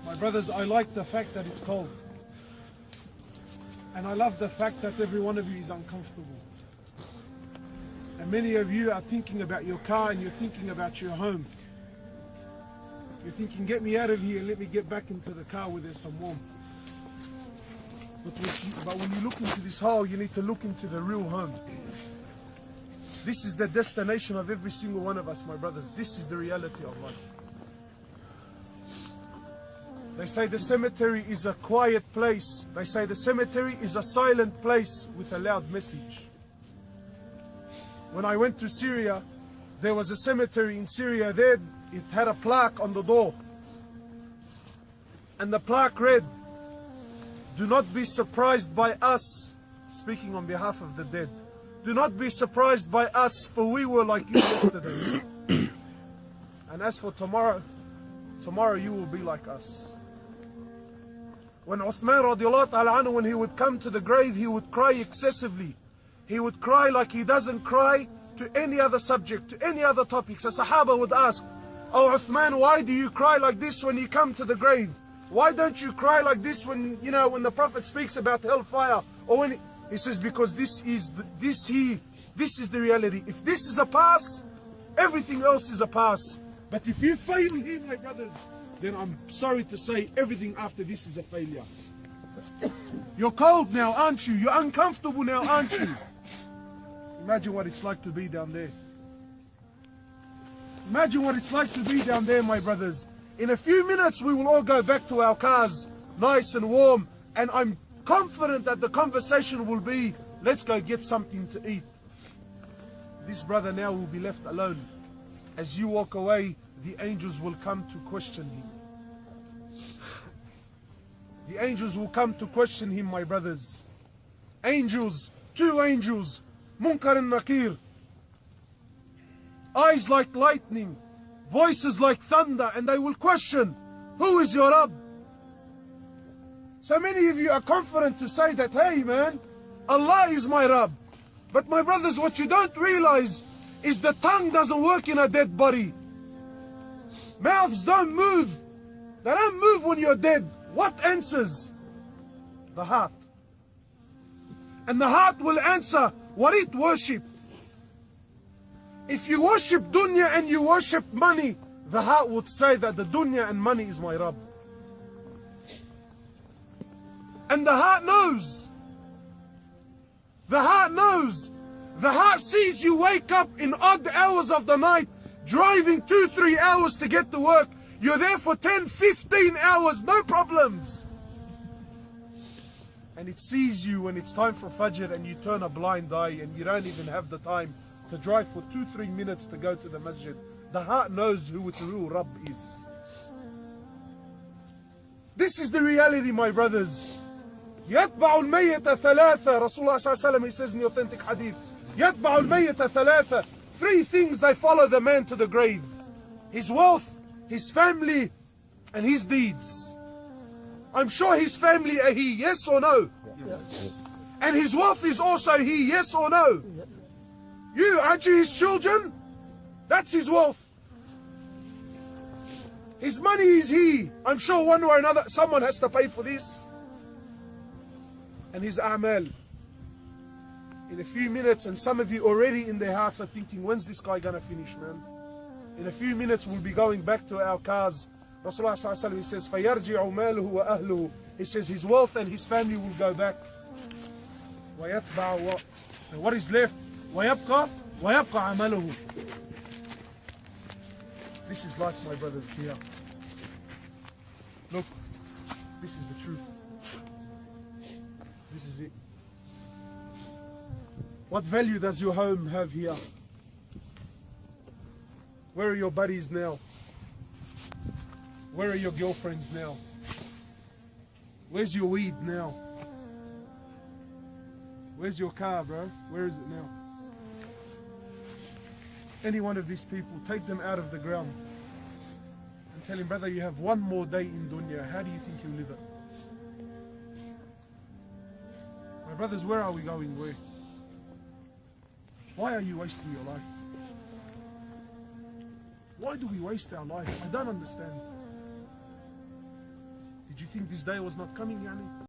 My brothers, I like the fact that it's cold. And I love the fact that every one of you is uncomfortable. And many of you are thinking about your car and you're thinking about your home. You're thinking, get me out of here and let me get back into the car where there's some warmth. But when you look into this hole, you need to look into the real home. This is the destination of every single one of us, my brothers. This is the reality of life. They say the cemetery is a quiet place. They say the cemetery is a silent place with a loud message. When I went to Syria, there was a cemetery in Syria there. It had a plaque on the door. And the plaque read, "Do not be surprised by us," speaking on behalf of the dead. "Do not be surprised by us, for we were like you yesterday. And as for tomorrow, tomorrow you will be like us." When Uthman radiallahu ta'ala anhu, when he would come to the grave, he would cry excessively. He would cry like he doesn't cry to any other subject, to any other topics. A Sahaba would ask, "Oh Uthman, why do you cry like this when you come to the grave? Why don't you cry like this when, when the Prophet speaks about hellfire?" Or when he says, because this is the reality. If this is a pass, everything else is a pass. But if you fail here, my brothers, then I'm sorry to say everything after this is a failure. You're cold now, aren't you? You're uncomfortable now, aren't you? Imagine what it's like to be down there. Imagine what it's like to be down there, my brothers. In a few minutes, we will all go back to our cars, nice and warm. And I'm confident that the conversation will be, let's go get something to eat. This brother now will be left alone. As you walk away, the angels will come to question him. The angels will come to question him, my brothers. Angels, two angels, Munkar and Nakir. Eyes like lightning, voices like thunder, and they will question, who is your Rabb? So many of you are confident to say that, hey man, Allah is my Rabb. But my brothers, what you don't realize is the tongue doesn't work in a dead body. Mouths don't move. They don't move when you're dead. What answers? The heart. And the heart will answer what it worships. If you worship dunya and you worship money, the heart would say that the dunya and money is my Rabb. And the heart knows. The heart knows. The heart sees you wake up in odd hours of the night, driving 2-3 hours to get to work. You're there for 10-15 hours, no problems. And it sees you when it's time for Fajr and you turn a blind eye and you don't even have the time to drive for 2-3 minutes to go to the masjid. The heart knows who its real Rabb is. This is the reality, my brothers. يتبع الميت ثلاثة. Rasulullah ﷺ, he says in the authentic hadith, يتبع الميت ثلاثة. 3 things they follow the man to the grave: his wealth, his family, and his deeds. I'm sure his family are he, yes or no? Yes. And his wealth is also he, yes or no? You, aren't you his children? That's his wealth. His money is he. I'm sure one way or another someone has to pay for this. And his a'mal. In a few minutes, and some of you already in their hearts are thinking, when's this guy gonna finish, man? In a few minutes we'll be going back to our cars. Rasulullah ﷺ, he says, فَيَرْجِعُ مَالُهُ وَأَهْلُهُ. He says his wealth and his family will go back. وَيَتْبَعُ. And what is left? وَيَبْقَى عَمَلُهُ. This is life, my brothers, here. Look, this is the truth. This is it. What value does your home have here? Where are your buddies now? Where are your girlfriends now? Where's your weed now? Where's your car, bro? Where is it now? Any one of these people, take them out of the ground and tell him, brother, you have one more day in dunya. How do you think you live it? My brothers, where are we going? Where? Why are you wasting your life? Why do we waste our life? I don't understand. Did you think this day was not coming, Yani?